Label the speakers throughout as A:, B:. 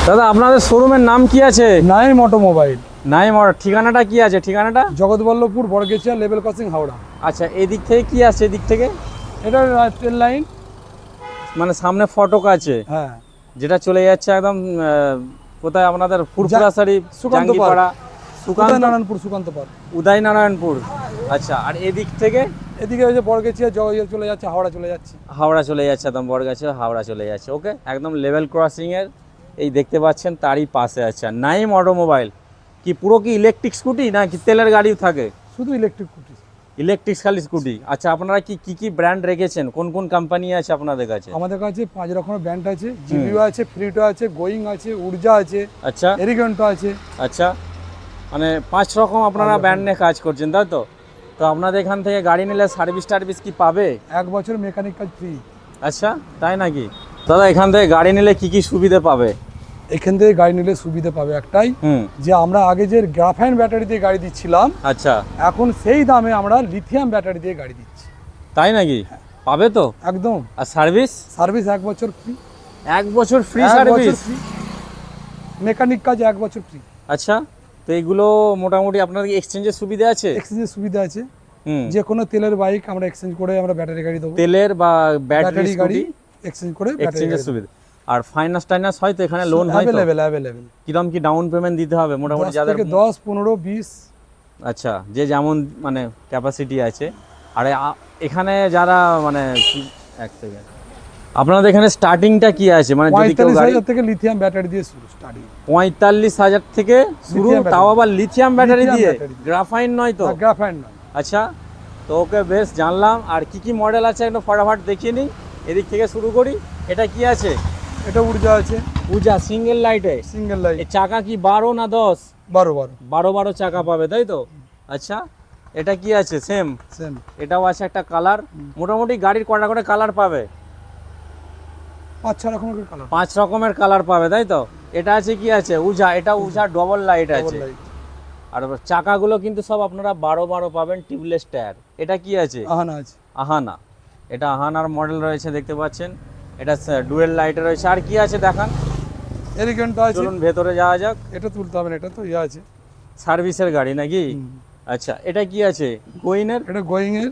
A: দাদা আপনাদের শোরুমের নাম কি আছে?
B: নাইম অটোমোবাইল।
A: নাইম। ঠিকানাটা কি আছে? ঠিকানাটা
B: জগৎবল্লভপুর, বড়গেছিয়া, লেভেল ক্রসিং, হাওড়া।
A: আচ্ছা, এদিক থেকে কি আছে? এদিক থেকে
B: এটা ট্রেন লাইন,
A: মানে সামনে ফটক আছে,
B: হ্যাঁ,
A: যেটা চলে যাচ্ছে একদম কোথায় আপনাদের ফুরফুরাশাড়ি,
B: সুকান্ত
A: জাঙ্গিপাড়া, সুকান্ত
B: নারায়ণপুর, সুকান্ত পার্ক,
A: উদয়নারায়ণপুর। আচ্ছা, আর এদিক থেকে
B: এদিকে ওই যে বড়গেছিয়া চলে যাচ্ছে, হাওড়া চলে যাচ্ছে।
A: হাওড়া চলে যাচ্ছে, একদম বড়গাছি হাওড়া চলে যাচ্ছে। ওকে, একদম লেভেল ক্রসিংয়ের এই দেখতে পাচ্ছেন তারই পাশে আছে নাইম অটোমোবাইল। কি পুরো কি ইলেকট্রিক স্কুটি না কি তেলের গাড়িও থাকে?
B: শুধু ইলেকট্রিক স্কুটি।
A: ইলেকট্রিক খালি স্কুটি। আচ্ছা, আপনারা কি ব্র্যান্ড রেখেছেন? কোন কোন কোম্পানি আছে আপনাদের কাছে?
B: আমাদের কাছে 5 রকমের ব্র্যান্ড আছে। জিবিও আছে, ফ্রিটো আছে, গোয়িং আছে, উর্জা আছে,
A: আচ্ছা
B: এরিগেন্টো আছে।
A: আচ্ছা, মানে 5 রকম আপনারা ব্র্যান্ড নিয়ে কাজ করছেন, তাই তো? তো আপনাদের এখান থেকে গাড়ি নিলে সার্ভিস টার্ভিস কি পাবে?
B: 1 বছর মেকানিক কাজ ফ্রি।
A: আচ্ছা, তাই নাকি? দাদা এখান থেকে গাড়ি নিলে কি সুবিধা পাবে?
B: এখান থেকে গাড়ি নিলে সুবিধা পাবে একটাই, যে আমরা আগে যে গ্রাফাইন ব্যাটারি দিয়ে গাড়ি দিচ্ছিলাম,
A: আচ্ছা,
B: এখন সেই দামে আমরা লিথিয়াম ব্যাটারি দিয়ে গাড়ি দিচ্ছি।
A: তাই নাকি? পাবে তো
B: একদম।
A: আর সার্ভিস?
B: সার্ভিস 1 বছর ফ্রি।
A: 1 বছর ফ্রি সার্ভিস?
B: মেকানিক কাজ 1 বছর ফ্রি।
A: আচ্ছা, তো এইগুলো মোটামুটি আপনাদের এক্সচেঞ্জের সুবিধা আছে?
B: এক্সচেঞ্জের সুবিধা আছে। যে কোনো তেলের বাইক আমরা এক্সচেঞ্জ করে আমরা ব্যাটারি গাড়ি দেবো।
A: তেলের বা ব্যাটারি
B: গাড়ি
A: স্কুটি
B: এক্সচেঞ্জ করে
A: এক্সচেঞ্জের সুবিধা। আর ফাইন্যান্স টাইনান্স হয় তো এখানে? লোন হয় তো?
B: অ্যাভেলেবল।
A: কিরকম কি ডাউন পেমেন্ট দিতে হবে মোটামুটি?
B: 10
A: যাদের
B: থেকে 10, 15, 20।
A: আচ্ছা, যে যেমন মানে ক্যাপাসিটি আছে। আর এখানে যারা মানে এক সেকেন্ড, আপনাদের এখানে স্টার্টিংটা কি আছে? মানে যদি কেউ গাড়ি
B: 45,000 থেকে লিথিয়াম ব্যাটারি দিয়ে শুরু, স্টার্টিং
A: 45,000 থেকে শুরু,
B: লিথিয়াম
A: তাও আবার লিথিয়াম ব্যাটারি দিয়ে,
B: ব্যাটারি।
A: গ্রাফাইন নয় তো?
B: গ্রাফাইন নয়।
A: আচ্ছা, তো ওকে, বেশ জানলাম। আর কি মডেল আছে একটু ফটাফট দেখিয়ে নিই, এদিক থেকে শুরু করি। এটা কি আছে?
B: এটা উর্জা আছে,
A: উজা সিঙ্গেল লাইটে।
B: Single light.
A: এই চাকা কি 12 না 10?
B: 12
A: চাকা পাবে, তাই তো? আচ্ছা, এটা কি আছে? সেম। এটাও আছে একটা কালার। মোটামুটি গাড়ির কটা করে কালার পাবে?
B: 5-6 রকমের কালার।
A: 5 রকমের কালার পাবে, তাই তো? এটা আছে কি আছে? উজা। এটা উজা ডবল লাইট আছে। আর চাকাগুলো কিন্তু সব আপনারা 12 পাবেন, টিউবলেস টায়ার। এটা কি আছে?
B: আহানা আছে।
A: আহানা। এটা আহানার মডেল রয়েছে, দেখতে পাচ্ছেন। এটা ডুয়েল লাইটে রয়েছে। আর কি আছে দেখান।
B: এরিগেন্টো আছে।
A: চলুন ভেতরে যাওয়া যাক।
B: এটা তুলতে হবে না, এটা তো আছে
A: সার্ভিসের গাড়ি নাকি? আচ্ছা, এটা কি আছে? গোইনের।
B: এটা গোয়িং এর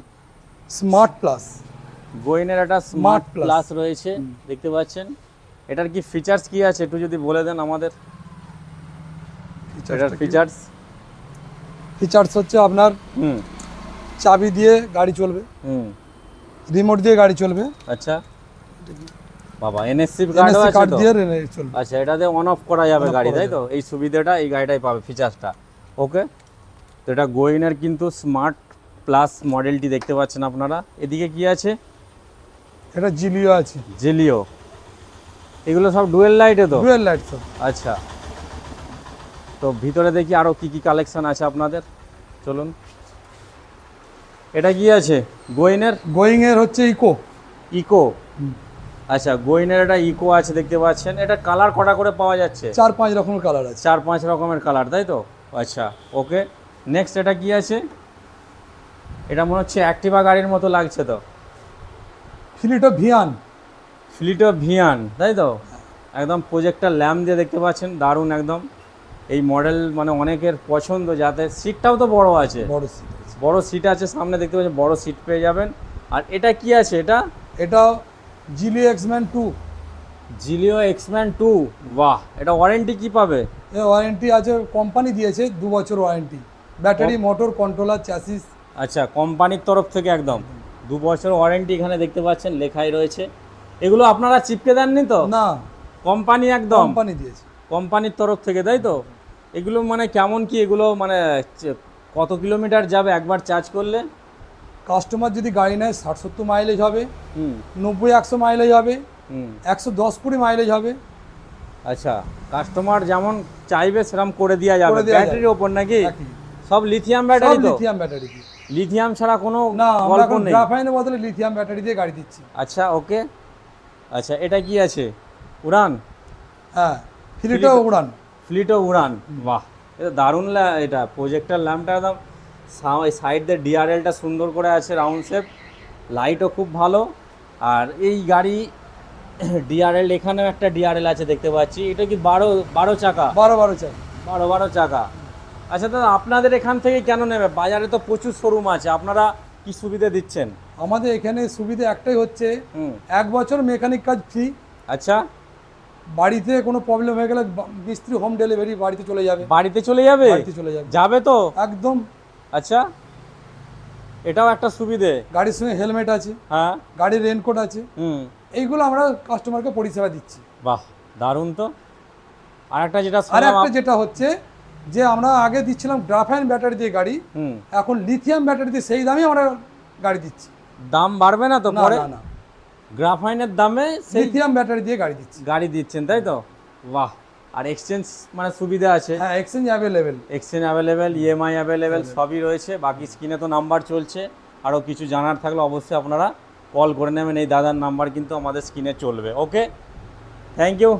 B: স্মার্ট প্লাস।
A: গোইনের একটা স্মার্ট প্লাস রয়েছে, দেখতে পাচ্ছেন। এটার কি ফিচার্স কি আছে একটু যদি বলে দেন আমাদের। এটার
B: ফিচার্স হচ্ছে আপনার চাবি দিয়ে গাড়ি চলবে, রিমোট দিয়ে গাড়ি চলবে।
A: আচ্ছা বাবা, এনএসসি কার্ডও আছে তো?
B: চলবে।
A: আচ্ছা, এটাতে অন অফ করা যাবে গাড়ি, তাই তো? এই সুবিধাটা এই গাড়িটাই পাবে, ফিচার্সটা। ওকে, তো এটা গোইনের কিন্তু স্মার্ট প্লাস মডেলটি দেখতে পাচ্ছেন আপনারা। এদিকে কি আছে?
B: এটা জিলিও আছে।
A: জিলিও। এগুলো সব ডুয়েল লাইটে তো?
B: ডুয়েল লাইট সব।
A: আচ্ছা, তো ভিতরে দেখি আরো কি কালেকশন আছে আপনাদের। চলুন। এটা কি আছে?
B: গোয়িং এর হচ্ছে
A: ইকো। আচ্ছা, গোইনের একটা ইকো আছে, দেখতে পাচ্ছেন। এটা কালার কটা করে পাওয়া যাচ্ছে?
B: 4-5 রকমের কালার আছে।
A: 4-5 রকমের কালার, তাই তো? আচ্ছা, ওকে। নেক্সট এটা কি আছে? এটা মনে হচ্ছে অ্যাক্টিভা গাড়ির মতো লাগছে তো। ফ্লিটো ভিয়ান, তাই তো? একদম প্রজেক্টর ল্যাম্প দিয়ে দেখতে পাচ্ছেন, দারুণ একদম। এই মডেল মানে অনেকের পছন্দ, যাতে সিটটাও তো বড় আছে। বড় সিট আছে সামনে, দেখতে পাচ্ছেন, বড় সিট পেয়ে যাবেন। আর এটা কি আছে?
B: এটা জিলিও এক্সম্যান 2।
A: জিলিও এক্সম্যান 2। বাহ, এটা ওয়ারেন্টি কি পাবে?
B: ওয়ারেন্টি আছে, কোম্পানি দিয়েছে 2 বছর warranty, battery, motor, controller, chassis.
A: আচ্ছা, কোম্পানির তরফ থেকে একদম 2 বছর ওয়ারেন্টি এখানে দেখতে পাচ্ছেন লেখাই রয়েছে। এগুলো আপনারা চিপকে দেননি তো?
B: না,
A: কোম্পানি একদম
B: কোম্পানি দিয়েছে,
A: কোম্পানির তরফ থেকে, তাই তো? এগুলো মানে কেমন কি? এগুলো মানে কত কিলোমিটার যাবে একবার চার্জ করলে?
B: কাস্টমার যদি গাড়ি নেয় 60-70 মাইলেজ হবে, 90-100 মাইলেজ হবে, 110-20 মাইলেজ হবে।
A: আচ্ছা, কাস্টমার যেমন চাইবে সেরকম করে দেওয়া যাবে, ব্যাটারির ওপর নাকি? সব লিথিয়াম ব্যাটারি তো?
B: Lithium battery.
A: লিথিয়াম ছাড়া কোনো
B: গল্প নেই। গ্রাফাইনের বদলে লিথিয়াম ব্যাটারি দিয়ে গাড়ি দিচ্ছি।
A: আচ্ছা, ওকে। আচ্ছা, এটা কি আছে? উড়ান।
B: হ্যাঁ, ফ্লিটো উড়ান।
A: বাহ, এটা দারুণ। এটা প্রজেক্টর ল্যাম্পটা একদম সাইড দিয়ে ডিআরএলটা সুন্দর করে আছে, রাউন্ড শেপ। লাইটও খুব ভালো। আর এই গাড়ি ডিআরএল, এখানেও একটা ডিআরএল আছে দেখতে পাচ্ছি। এটা কি 12 চাকা?
B: 12 চাই।
A: 12 চাকা। আচ্ছা দাদা, আপনাদের এখান থেকে কেন নেবে? বাজারে তো প্রচুর শোরুম আছে, আপনারা কি সুবিধা দিচ্ছেন?
B: আমাদের এখানে সুবিধা একটাই হচ্ছে,
A: হুম।
B: 1 বছর মেকানিক কাজ ফ্রি।
A: আচ্ছা,
B: বাড়িতে কোনো প্রবলেম হয়ে গেলে মিস্ত্রি হোম ডেলিভারি বাড়িতে চলে যাবে।
A: বাড়িতে চলে যাবে?
B: বাড়িতে চলে যাবে।
A: যাবে তো
B: একদম।
A: আচ্ছা, এটাও একটা সুবিধে।
B: গাড়ির সঙ্গে হেলমেট আছে,
A: হ্যাঁ।
B: গাড়ির রেনকোট আছে,
A: হুম।
B: এইগুলো আমরা কাস্টমারকে পরিষেবা দিচ্ছি।
A: বাহ, দারুণ তো। আর একটা যেটা
B: আর
A: শুনলাম
B: একটা যেটা হচ্ছে যে আমরা আগে দিচ্ছিলাম গ্রাফাইন ব্যাটারি দিয়ে গাড়ি,
A: হুম,
B: এখন লিথিয়াম ব্যাটারি দিয়ে সেই দামে আমরা গাড়ি দিচ্ছি।
A: দাম বাড়বে না তো
B: না
A: পরে?
B: না না,
A: গ্রাফাইনের দামে সেই
B: লিথিয়াম ব্যাটারি দিয়ে গাড়ি দিচ্ছি।
A: গাড়ি দিচ্ছেন, তাই তো? বাহ। আর এক্সচেঞ্জ মানে সুবিধা আছে?
B: হ্যাঁ, exchange available.
A: Exchange available, EMI available, সবই রয়েছে। বাকি স্ক্রিনে তো নাম্বার চলছে, আরও কিছু জানার থাকলে অবশ্যই আপনারা কল করে নেবেন। এই দাদার নাম্বার কিন্তু আমাদের স্ক্রিনে চলবে। ওকে, থ্যাংক ইউ।